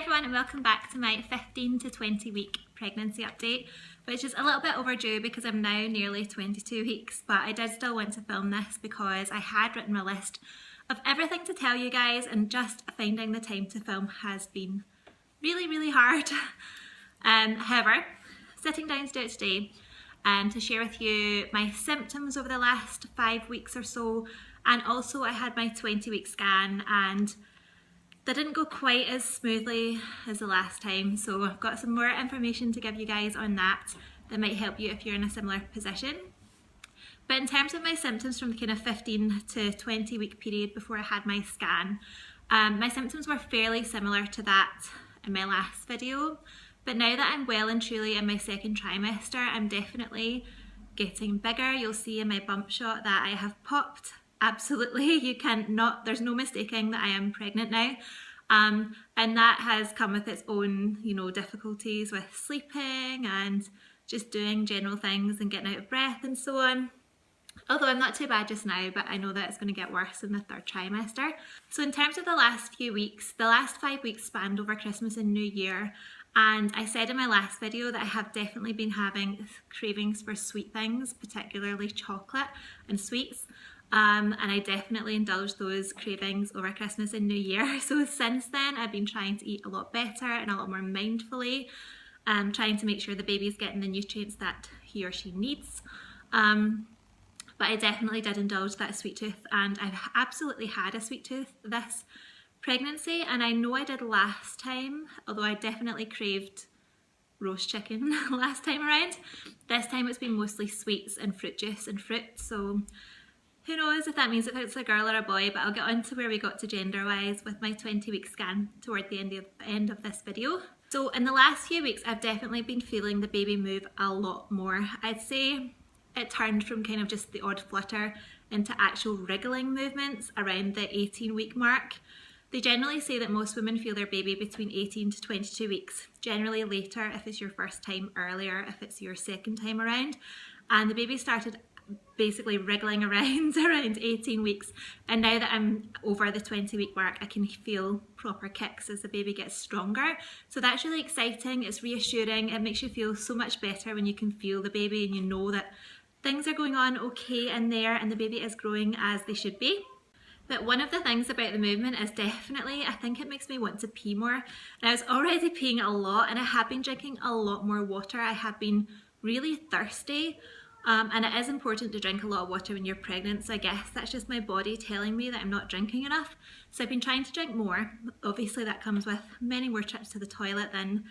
everyone and welcome back to my 15 to 20 week pregnancy update, which is a little bit overdue because I'm now nearly 22 weeks, but I did still want to film this because I had written my list of everything to tell you guys and just finding the time to film has been really hard. However, sitting down to do it today to share with you my symptoms over the last 5 weeks or so, and also I had my 20-week scan and that didn't go quite as smoothly as the last time, so I've got some more information to give you guys on that might help you if you're in a similar position. But in terms of my symptoms from the kind of 15 to 20 week period before I had my scan, my symptoms were fairly similar to that in my last video, but now that I'm well and truly in my second trimester, I'm definitely getting bigger. You'll see in my bump shot that I have popped. Absolutely, there's no mistaking that I am pregnant now, and that has come with its own, difficulties with sleeping and just doing general things and getting out of breath and so on. Although I'm not too bad just now, but I know that it's going to get worse in the third trimester. So in terms of the last few weeks, the last 5 weeks spanned over Christmas and New Year, and I said in my last video that I have definitely been having cravings for sweet things, particularly chocolate and sweets. And I definitely indulged those cravings over Christmas and New Year. So since then, I've been trying to eat a lot better and a lot more mindfully, trying to make sure the baby's getting the nutrients that he or she needs. But I definitely did indulge that sweet tooth, and I've absolutely had a sweet tooth this pregnancy, and I know I did last time, although I definitely craved roast chicken last time around. This time it's been mostly sweets and fruit juice and fruit, so who knows if that means if it's a girl or a boy, but I'll get on to where we got to gender-wise with my 20-week scan toward the end of this video. So in the last few weeks, I've definitely been feeling the baby move a lot more. I'd say it turned from kind of just the odd flutter into actual wriggling movements around the 18-week mark. They generally say that most women feel their baby between 18 to 22 weeks, generally later if it's your first time, earlier if it's your second time around. And the baby started basically wriggling around 18 weeks, and now that I'm over the 20-week mark, I can feel proper kicks as the baby gets stronger. So that's really exciting, it's reassuring, it makes you feel so much better when you can feel the baby and you know that things are going on okay in there and the baby is growing as they should be. But one of the things about the movement is definitely, I think it makes me want to pee more. And I was already peeing a lot and I have been drinking a lot more water. I have been really thirsty. And it is important to drink a lot of water when you're pregnant, so I guess that's just my body telling me that I'm not drinking enough. So I've been trying to drink more. Obviously that comes with many more trips to the toilet than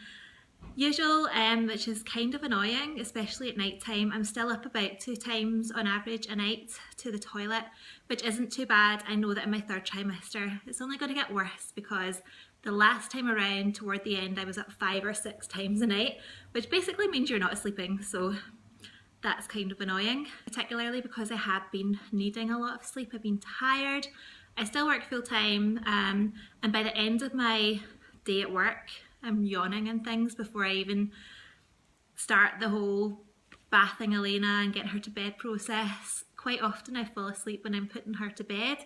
usual, which is kind of annoying, especially at night time. I'm still up about 2 times on average a night to the toilet, which isn't too bad. I know that in my third trimester it's only going to get worse because the last time around toward the end I was up 5 or 6 times a night, which basically means you're not sleeping, so that's kind of annoying, particularly because I have been needing a lot of sleep. I've been tired. I still work full time, and by the end of my day at work, I'm yawning and things before I even start the whole bathing Elena and getting her to bed process. Quite often I fall asleep when I'm putting her to bed.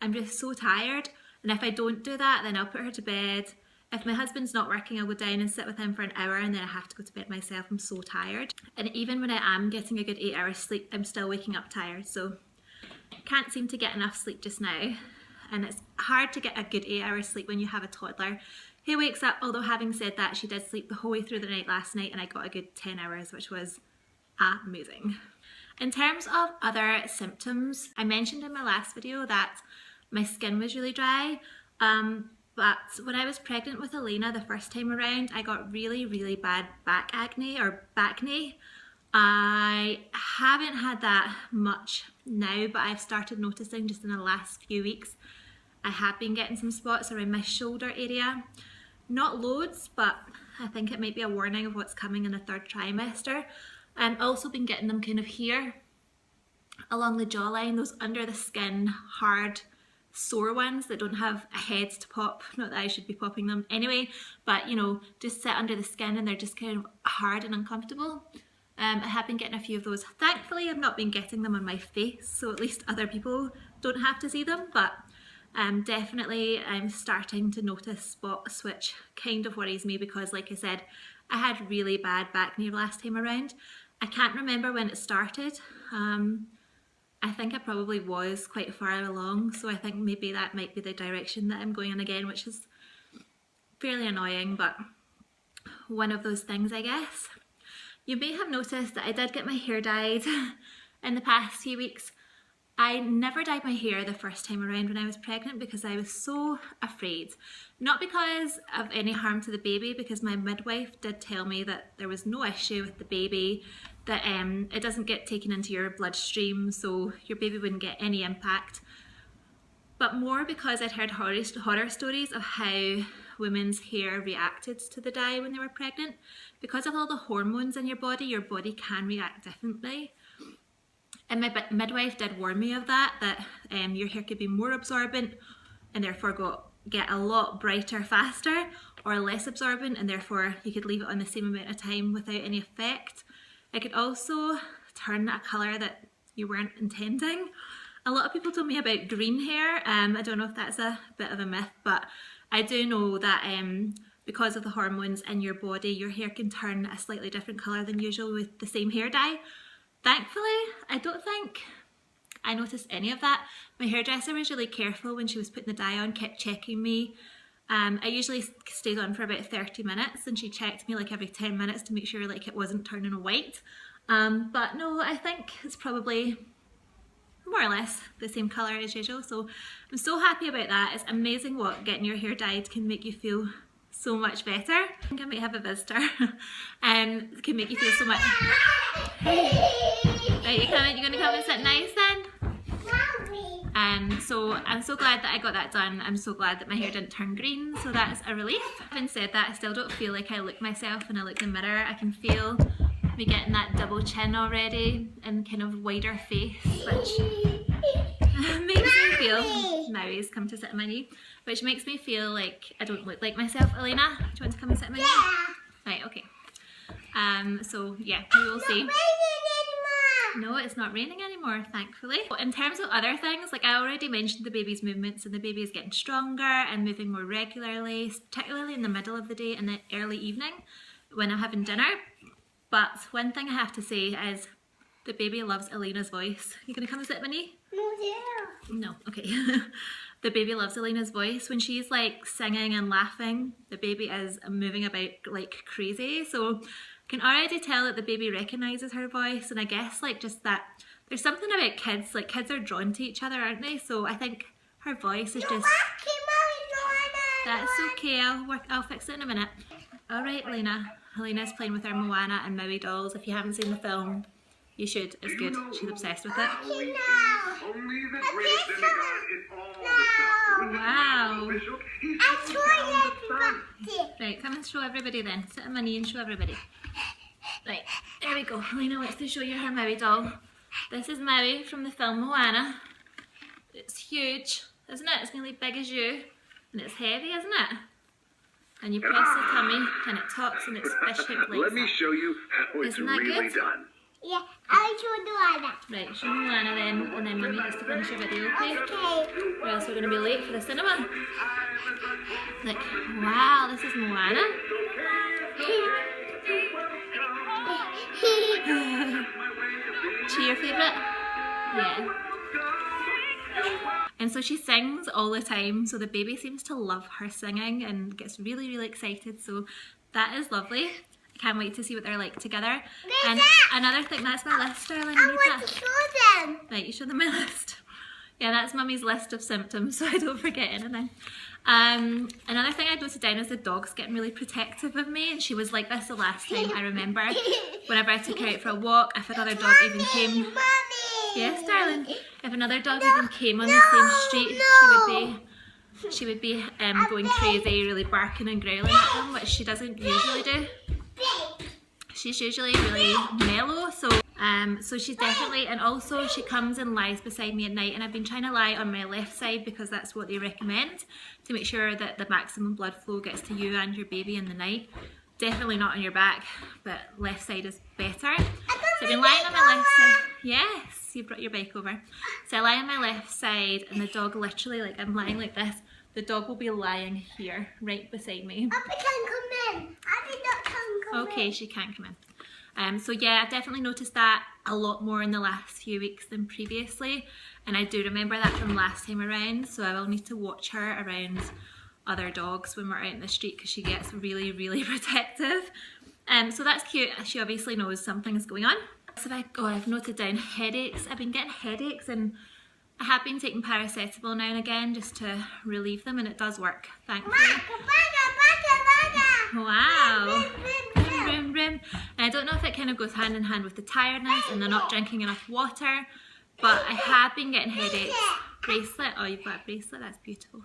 I'm just so tired, and if I don't do that, then I'll put her to bed. If my husband's not working, I'll go down and sit with him for an hour and then I have to go to bed myself. I'm so tired. And even when I am getting a good 8 hours sleep, I'm still waking up tired. So can't seem to get enough sleep just now. And it's hard to get a good 8 hours sleep when you have a toddler who wakes up, although having said that, she did sleep the whole way through the night last night and I got a good 10 hours, which was amazing. In terms of other symptoms, I mentioned in my last video that my skin was really dry. But when I was pregnant with Elena the first time around, I got really bad back acne or bacne. I haven't had that much now, but I've started noticing just in the last few weeks, I have been getting some spots around my shoulder area. Not loads, but I think it might be a warning of what's coming in the third trimester. I've also been getting them kind of here along the jawline, those under the skin, hard, sore ones that don't have a head to pop. Not that I should be popping them anyway, but just sit under the skin and they're just kind of hard and uncomfortable. I have been getting a few of those. Thankfully I've not been getting them on my face, so at least other people don't have to see them, but Definitely I'm starting to notice spots, which kind of worries me because, like I said, I had really bad back knee last time around. I can't remember when it started. I think I probably was quite far along, so I think maybe that might be the direction that I'm going in again, which is fairly annoying, but one of those things, I guess. You may have noticed that I did get my hair dyed in the past few weeks. I never dyed my hair the first time around when I was pregnant because I was so afraid. Not because of any harm to the baby, because my midwife did tell me that there was no issue with the baby, that it doesn't get taken into your bloodstream, so your baby wouldn't get any impact. But more because I'd heard horror stories of how women's hair reacted to the dye when they were pregnant. Because of all the hormones in your body can react differently. And my midwife did warn me of that your hair could be more absorbent and therefore get a lot brighter faster, or less absorbent and therefore you could leave it on the same amount of time without any effect. It could also turn a colour that you weren't intending. A lot of people told me about green hair. I don't know if that's a bit of a myth, but I do know that because of the hormones in your body, your hair can turn a slightly different colour than usual with the same hair dye. Thankfully, I don't think I noticed any of that. My hairdresser was really careful when she was putting the dye on, kept checking me. I usually stayed on for about 30 minutes and she checked me like every 10 minutes to make sure like it wasn't turning white. But no, I think it's probably more or less the same colour as usual, so I'm so happy about that. It's amazing what getting your hair dyed can make you feel so much better. I think I might have a visitor. It can make you feel so much... Right, you're gonna come and sit nice then? So I'm so glad that I got that done. I'm so glad that my hair didn't turn green, so that's a relief. Having said that, I still don't feel like I look myself when I look in the mirror. I can feel me getting that double chin already and kind of wider face, which makes me feel... Maui's come to sit on my knee, which makes me feel like I don't look like myself. Elena, do you want to come and sit on my knee? Right, okay. So yeah, we will see. No, it's not raining anymore, thankfully. In terms of other things, like I already mentioned the baby's movements, and the baby is getting stronger and moving more regularly, particularly in the middle of the day and the early evening when I'm having dinner. But one thing I have to say is the baby loves Elena's voice. You gonna come and sit with me? No, okay. The baby loves Elena's voice. When she's like singing and laughing, the baby is moving about like crazy. So I can already tell that the baby recognises her voice, and I guess like just that there's something about kids, like kids are drawn to each other, aren't they? So I think her voice is just... That's okay, I'll fix it in a minute. Alright, Elena's playing with her Moana and Maui dolls. If you haven't seen the film, you should. It's good. She's obsessed with it. Wow. Right, come and show everybody then. Sit on my knee and show everybody. Right, there we go. Elena wants to show you her Maui doll. This is Maui from the film Moana. It's huge, isn't it? It's nearly big as you. And it's heavy, isn't it? And you press the tummy and it talks and it's fish-shaped like Let me show you how it's really done. Yeah, I'll show Moana. Right, show Moana then, and then Mummy has to finish your video, okay? Or else we're going to be late for the cinema. Like, wow, this is Moana. She your favourite? Yeah. And so she sings all the time, so the baby seems to love her singing and gets really, really excited, so that is lovely. I can't wait to see what they're like together. And another thing, that's my list, darling. I want to show them. Right, you show them my list. Yeah, that's Mummy's list of symptoms, so I don't forget anything. Another thing I noted down is the dog's getting really protective of me, and she was like this the last time I remember. Whenever I took her out for a walk, if another dog even came... Mommy. Yes, darling. If another dog even came on the same street, she would be going crazy, really barking and growling at them, which she doesn't usually do. She's usually really mellow, so she's definitely, and also she comes and lies beside me at night, and I've been trying to lie on my left side because that's what they recommend to make sure that the maximum blood flow gets to you and your baby in the night. Definitely not on your back, but left side is better. So So I've been lying on my left side. Yes, you brought your bike over. So I lie on my left side and the dog literally, like I'm lying like this, the dog will be lying here, right beside me. Abbie can come in. Abbie not can come in. Okay, she can't come in. So yeah, I've definitely noticed that a lot more in the last few weeks than previously. And I do remember that from last time around, so I will need to watch her around other dogs when we're out in the street because she gets really, really protective. So that's cute. She obviously knows something's going on. So I've noted down headaches. I've been getting headaches and I have been taking paracetamol now and again just to relieve them, and it does work, thankfully. Wow. Vroom. And I don't know if it kind of goes hand in hand with the tiredness and they're not drinking enough water, but I have been getting headaches. Bracelet. Oh, you've got a bracelet. That's beautiful.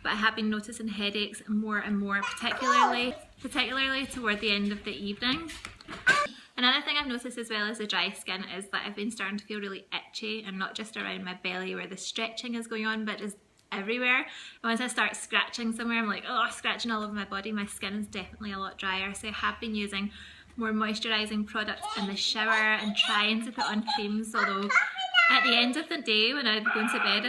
But I have been noticing headaches more and more, particularly toward the end of the evening. Another thing I've noticed as well as the dry skin is that I've been starting to feel really itchy, and not just around my belly where the stretching is going on, but just everywhere. And once I start scratching somewhere, I'm like, oh, scratching all over my body. My skin is definitely a lot drier. So I have been using more moisturising products in the shower and trying to put on creams, although at the end of the day when I'm going to bed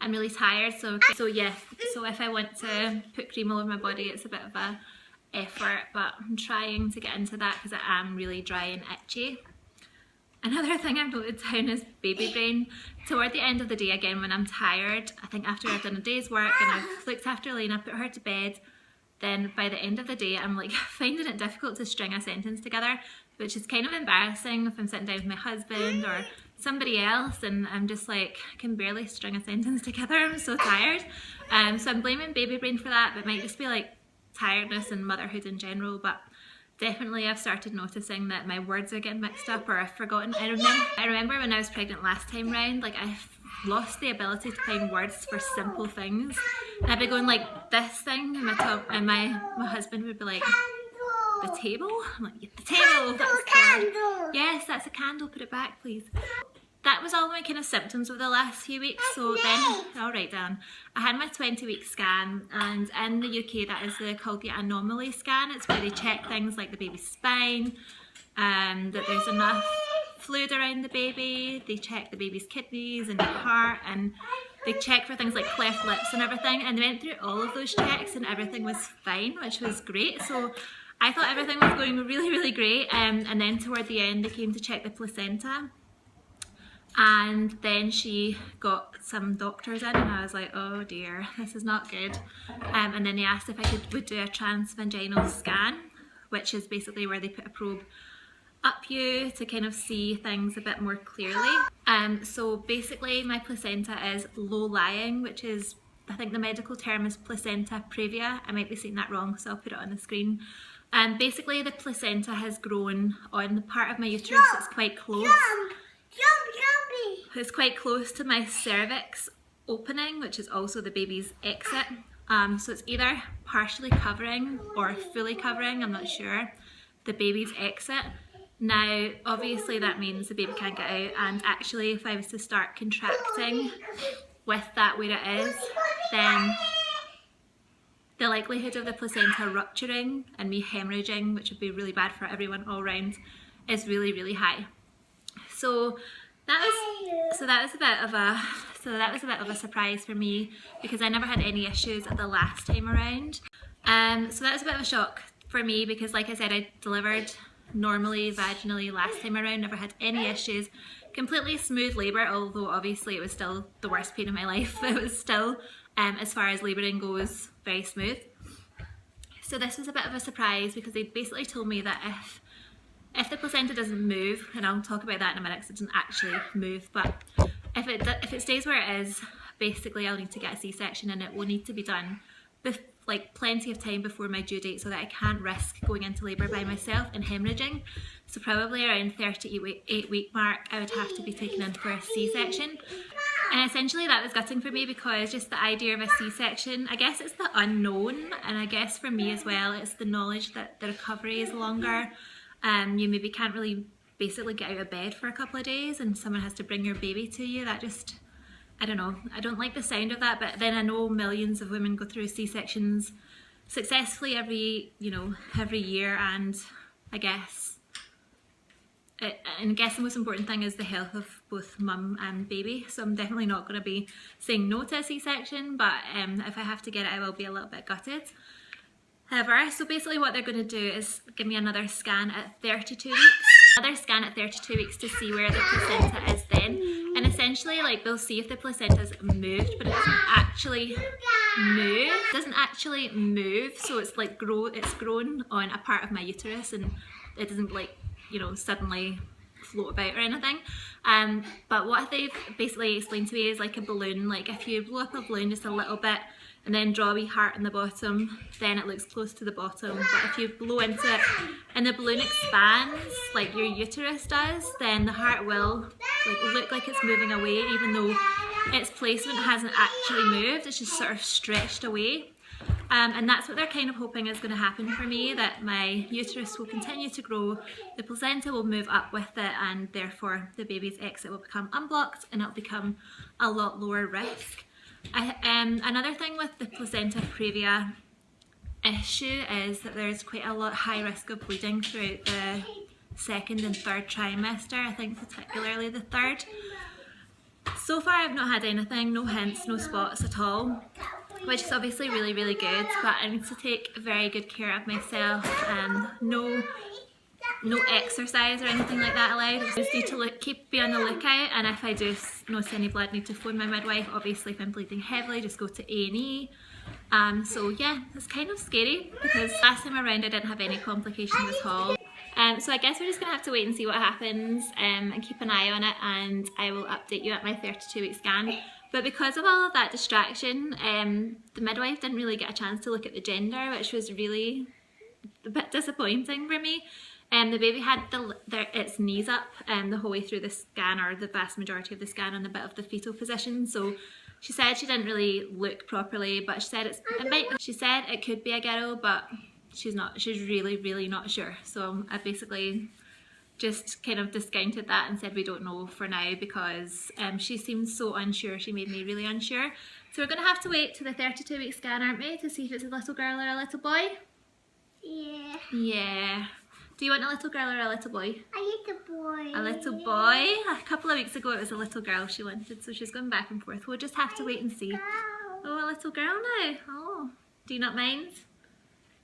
I'm really tired. So yeah, so if I want to put cream all over my body, it's a bit of a effort, but I'm trying to get into that because I am really dry and itchy. Another thing I've noted down is baby brain. Toward the end of the day, again, when I'm tired, I think after I've done a day's work and I've looked after Elena, put her to bed, then by the end of the day, I'm like finding it difficult to string a sentence together, which is kind of embarrassing if I'm sitting down with my husband or somebody else and I'm just like, I can barely string a sentence together, I'm so tired. So I'm blaming baby brain for that, but it might just be like tiredness and motherhood in general, but definitely I've started noticing that my words are getting mixed up or I've forgotten. I remember when I was pregnant last time round, like I've lost the ability to find words for simple things. And I'd be going like this thing and my husband would be like, the table? I'm like, yeah, the table, that's the word. Yes, that's a candle, put it back please. That was all my kind of symptoms of the last few weeks. So then, I'll write down, I had my 20-week scan, and in the UK that is called the anomaly scan. It's where they check things like the baby's spine, that there's enough fluid around the baby, they check the baby's kidneys and heart, and they check for things like cleft lips and everything, and they went through all of those checks and everything was fine, which was great. So I thought everything was going really, really great, and then toward the end they came to check the placenta. And then she got some doctors in and I was like, oh dear, this is not good. And then they asked if I would do a transvaginal scan, which is basically where they put a probe up you to kind of see things a bit more clearly. So basically my placenta is low-lying, which is, I think the medical term is Placenta Praevia. I might be saying that wrong, so I'll put it on the screen. Basically the placenta has grown on the part of my uterus that's quite close. It's quite close to my cervix opening, which is also the baby's exit. So it's either partially covering or fully covering, I'm not sure, the baby's exit. Now, obviously that means the baby can't get out, and actually if I was to start contracting with that where it is, then the likelihood of the placenta rupturing and me hemorrhaging, which would be really bad for everyone all round, is really, really high. So that was a bit of a surprise for me because I never had any issues at the last time around. So that was a bit of a shock for me because, like I said, I delivered normally vaginally last time around, never had any issues, completely smooth labour, although obviously it was still the worst pain of my life. It was still, as far as labouring goes, very smooth. So this was a bit of a surprise because they basically told me that if the placenta doesn't move, and I'll talk about that in a minute because it doesn't actually move, but if it stays where it is, basically I'll need to get a C-section, and it will need to be done with like plenty of time before my due date so that I can't risk going into labour by myself and hemorrhaging. So probably around 38-week mark I would have to be taken in for a C-section. And essentially that was gutting for me because just the idea of a C-section, I guess it's the unknown, and I guess for me as well it's the knowledge that the recovery is longer. You maybe can't really basically get out of bed for a couple of days and someone has to bring your baby to you. That just, I don't know, I don't like the sound of that, but then I know millions of women go through C-sections successfully every year, and I guess and I guess the most important thing is the health of both mum and baby, so I'm definitely not going to be saying no to a C-section, but if I have to get it I will be a little bit gutted. However, so basically what they're going to do is give me another scan at 32 weeks. Another scan at 32 weeks to see where the placenta is then. And essentially, like, they'll see if the placenta's moved, but it doesn't actually move. It doesn't actually move, so it's like it's grown on a part of my uterus, and it doesn't, like, you know, suddenly float about or anything. But what they've basically explained to me is like a balloon. Like, if you blow up a balloon just a little bit and then draw a wee heart in the bottom, then it looks close to the bottom. But if you blow into it and the balloon expands like your uterus does, then the heart will like look like it's moving away, even though its placement hasn't actually moved, it's just sort of stretched away. And that's what they're kind of hoping is going to happen for me, that my uterus will continue to grow, the placenta will move up with it, and therefore the baby's exit will become unblocked and it'll become a lot lower risk. Another thing with the Placenta Praevia issue is that there's quite a lot high risk of bleeding throughout the second and third trimester, I think particularly the third. So far I've not had anything, no hints, no spots at all, which is obviously really, really good, but I need to take very good care of myself, and no exercise or anything like that allowed. I just need to be on the lookout, and if I do notice any blood, I need to phone my midwife. Obviously if I'm bleeding heavily, just go to A&E. So yeah, it's kind of scary because last time around I didn't have any complications at all. So I guess we're just going to have to wait and see what happens, and keep an eye on it, and I will update you at my 32-week scan. But because of all of that distraction, the midwife didn't really get a chance to look at the gender, which was really a bit disappointing for me. The baby had its knees up the whole way through the scan, or the vast majority of the scan, on a bit of the fetal position. So she said she didn't really look properly, but she said she said it could be a girl, but she's really, really not sure. So I basically just kind of discounted that and said we don't know for now, because she seemed so unsure. She made me really unsure. So we're going to have to wait to the 32-week scan, aren't we, to see if it's a little girl or a little boy? Yeah. Yeah. Do you want a little girl or a little boy? A little boy. A little boy? A couple of weeks ago it was a little girl she wanted, so she's going back and forth. We'll just have to wait and see. Oh, a little girl now. Oh, do you not mind?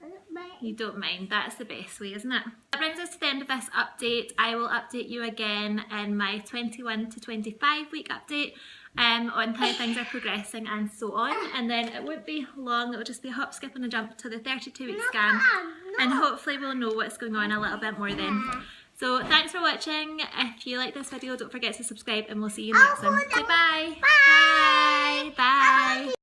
I don't mind. You don't mind. That's the best way, isn't it? That brings us to the end of this update. I will update you again in my 21 to 25 week update on how things are progressing and so on. And then it won't be long, it will just be a hop, skip and a jump to the 32-week scan. And hopefully we'll know what's going on a little bit more then. So thanks for watching. If you like this video, don't forget to subscribe, and we'll see you next time. Goodbye. Bye. Bye.